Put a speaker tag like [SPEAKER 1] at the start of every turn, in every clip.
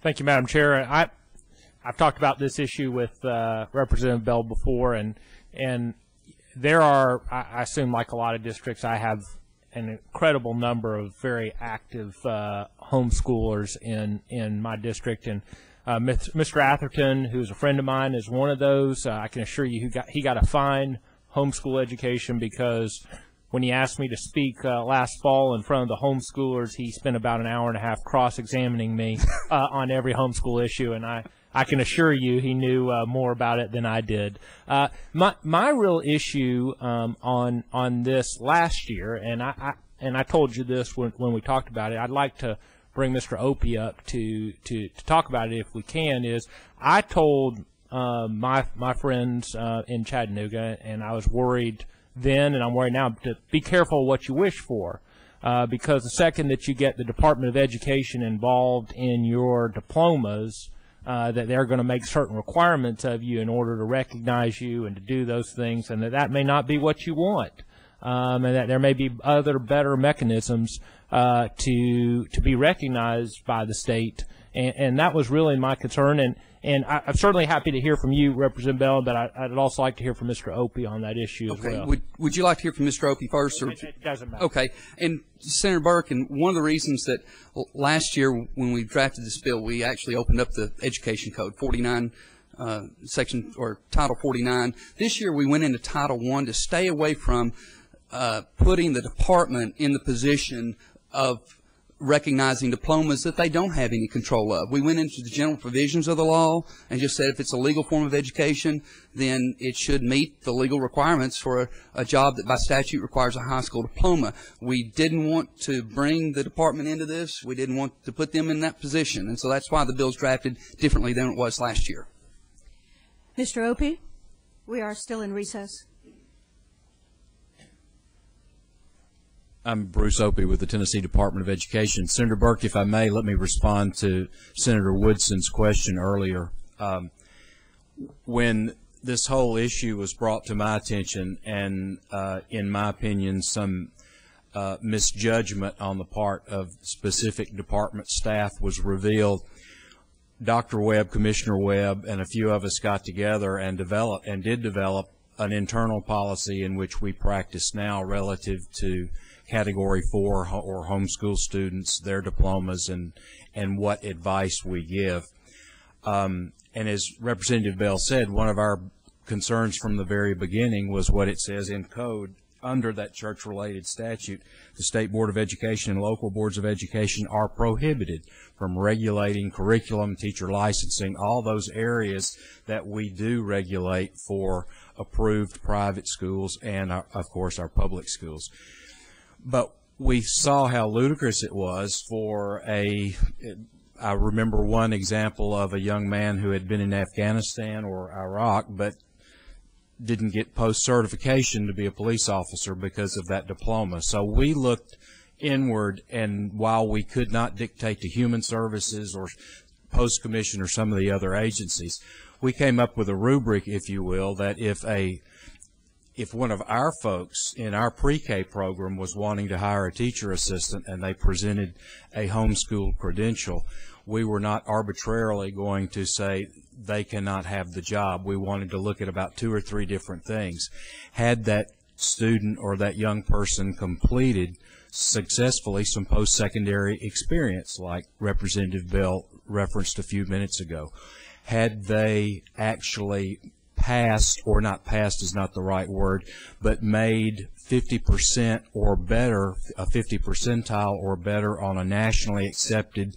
[SPEAKER 1] Thank you, Madam Chair. I've talked about this issue with Representative Bell before, and there are, I assume, like a lot of districts, I have an incredible number of very active homeschoolers in my district, and Mr. Atherton, who's a friend of mine, is one of those. I can assure you he got a fine homeschool education, because when he asked me to speak last fall in front of the homeschoolers, he spent about an hour and a half cross-examining me on every homeschool issue, and I can assure you he knew more about it than I did. My real issue on this last year, and I told you this when we talked about it, I'd like to bring Mr. Opie up to talk about it if we can, is I told my friends in Chattanooga, and I was worried then, and I'm worried now, to be careful what you wish for, because the second that you get the Department of Education involved in your diplomas, that they're going to make certain requirements of you in order to recognize you and to do those things, and that may not be what you want, and that there may be other better mechanisms to be recognized by the state, and that was really my concern. And I'm certainly happy to hear from you, Representative Bell, but I'd also like to hear from Mr. Opie on that issue as well.
[SPEAKER 2] Okay. Would you like to hear from Mr. Opie first? Or?
[SPEAKER 1] It doesn't matter.
[SPEAKER 2] Okay. And Senator Berke, and one of the reasons that last year when we drafted this bill, we actually opened up the education code, 49 section or Title 49. This year we went into Title I to stay away from putting the department in the position of recognizing diplomas that they don't have any control of. We went into the general provisions of the law and just said if it's a legal form of education, then it should meet the legal requirements for a job that by statute requires a high school diploma. We didn't want to bring the department into this. We didn't want to put them in that position, and so that's why the bill's drafted differently than it was last year.
[SPEAKER 3] Mr. Opie, we are still in recess.
[SPEAKER 4] I'm Bruce Opie with the Tennessee Department of Education. Senator Berke, if I may, let me respond to Senator Woodson's question earlier. When this whole issue was brought to my attention, and in my opinion, some misjudgment on the part of specific department staff was revealed, Dr. Webb, Commissioner Webb, and a few of us got together and did develop an internal policy in which we practice now relative to Category 4 or homeschool students, their diplomas, and what advice we give. And as Representative Bell said, one of our concerns from the very beginning was what it says in code under that church-related statute. The State Board of Education and local boards of education are prohibited from regulating curriculum, teacher licensing, all those areas that we do regulate for approved private schools and, of course, our public schools. But we saw how ludicrous it was for I remember one example of a young man who had been in Afghanistan or Iraq but didn't get post-certification to be a police officer because of that diploma. So we looked inward, and while we could not dictate to Human Services or Post-Commission or some of the other agencies, we came up with a rubric, if you will, that if one of our folks in our pre-K program was wanting to hire a teacher assistant and they presented a homeschool credential, we were not arbitrarily going to say they cannot have the job. We wanted to look at about 2 or 3 different things. Had that student or that young person completed successfully some post-secondary experience, like Representative Bell referenced a few minutes ago? Had they actually passed, or not passed is not the right word, but made 50% or better, a 50 percentile or better on a nationally accepted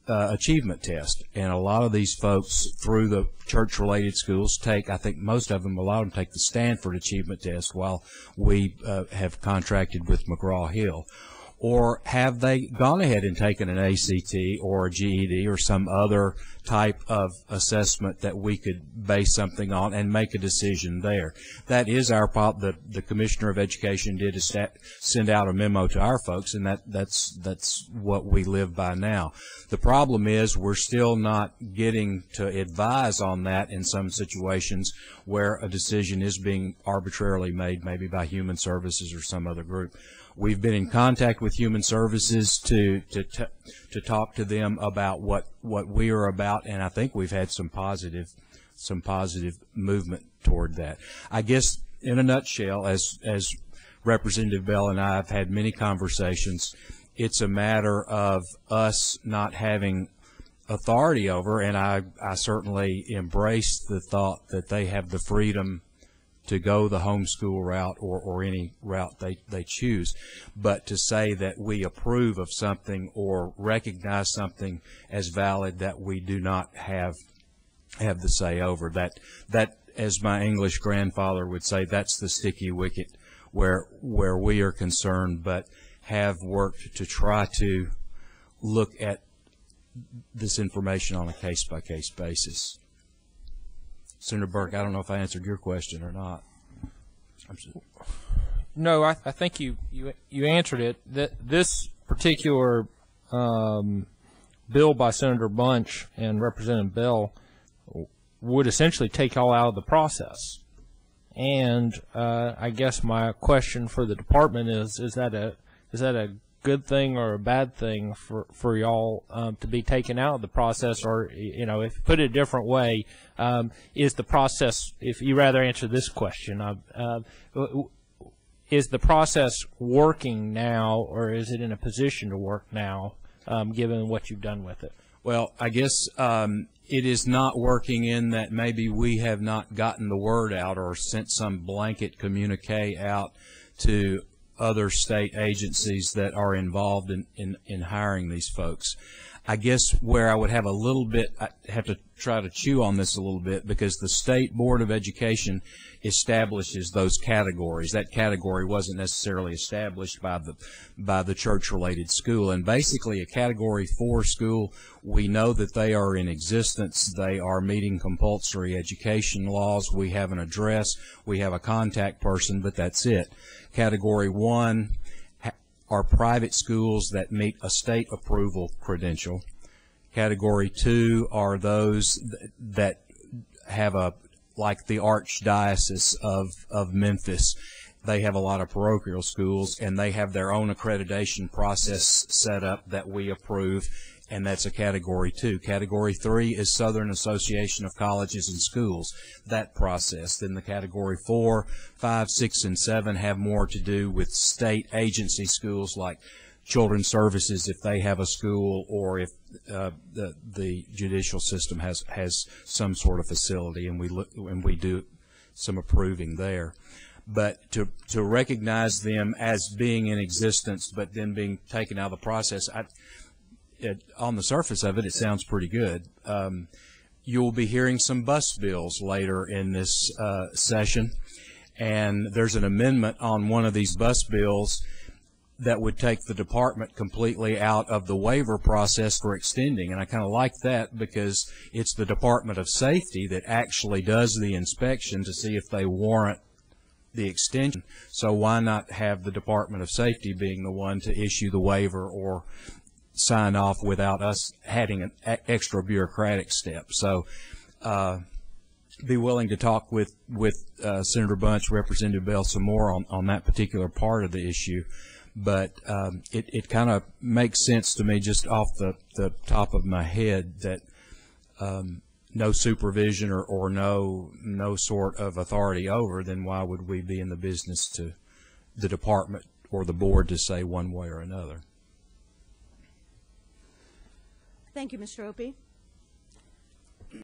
[SPEAKER 4] achievement test? And a lot of these folks through the church-related schools take, I think most of them, a lot of them take the Stanford achievement test, while we have contracted with McGraw-Hill. Or have they gone ahead and taken an ACT or a GED or some other type of assessment that we could base something on and make a decision there? That is our the Commissioner of Education did is send out a memo to our folks, and that's what we live by now. The problem is we're still not getting to advise on that in some situations where a decision is being arbitrarily made, maybe by Human Services or some other group. We've been in contact with Human Services to talk to them about what we are about, and I think we've had some positive movement toward that. I guess in a nutshell, as Representative Bell and I have had many conversations, it's a matter of us not having authority over, and I certainly embrace the thought that they have the freedom to go the homeschool route or any route they choose. But to say that we approve of something or recognize something as valid that we do not have the say over, that as my English grandfather would say, that's the sticky wicket where we are concerned, but have worked to try to look at this information on a case-by-case basis. Senator Berke, I don't know if I answered your question or not.
[SPEAKER 1] No, I think you answered it. This particular bill by Senator Bunch and Representative Bell would essentially take all out of the process. And I guess my question for the department is that a good thing or a bad thing for y'all to be taken out of the process? Or, you know, if you put it a different way, is the process, if you rather answer this question, is the process working now, or is it in a position to work now, given what you've done with it?
[SPEAKER 4] Well, I guess it is not working in that maybe we have not gotten the word out or sent some blanket communique out to other state agencies that are involved in hiring these folks. I guess where I would have a little bit, I have to try to chew on this a little bit, because the State Board of Education establishes those categories. That category wasn't necessarily established by the church-related school. And basically a Category 4 school, we know that they are in existence. They are meeting compulsory education laws. We have an address. We have a contact person, but that's it. Category 1 are private schools that meet a state approval credential. Category 2 are those that have like the Archdiocese of Memphis. They have a lot of parochial schools, and they have their own accreditation process set up that we approve, and that's a Category 2. Category 3 is Southern Association of Colleges and Schools, that process. Then the Category 4, 5, 6, and 7 have more to do with state agency schools like Children's Services, if they have a school, or if the judicial system has some sort of facility, and we do some approving there. But to recognize them as being in existence but then being taken out of the process, on the surface of it, it sounds pretty good. You'll be hearing some bus bills later in this session, and there's an amendment on one of these bus bills that would take the department completely out of the waiver process for extending. And I kind of like that, because it's the Department of Safety that actually does the inspection to see if they warrant the extension. So why not have the Department of Safety being the one to issue the waiver or sign off without us having an extra bureaucratic step? So be willing to talk with Senator Bunch, Representative Bell, some more on that particular part of the issue. But it kind of makes sense to me just off the top of my head that no supervision or no sort of authority over, then why would we be in the business to the department or the board to say one way or another?
[SPEAKER 3] Thank you, Mr. Opie.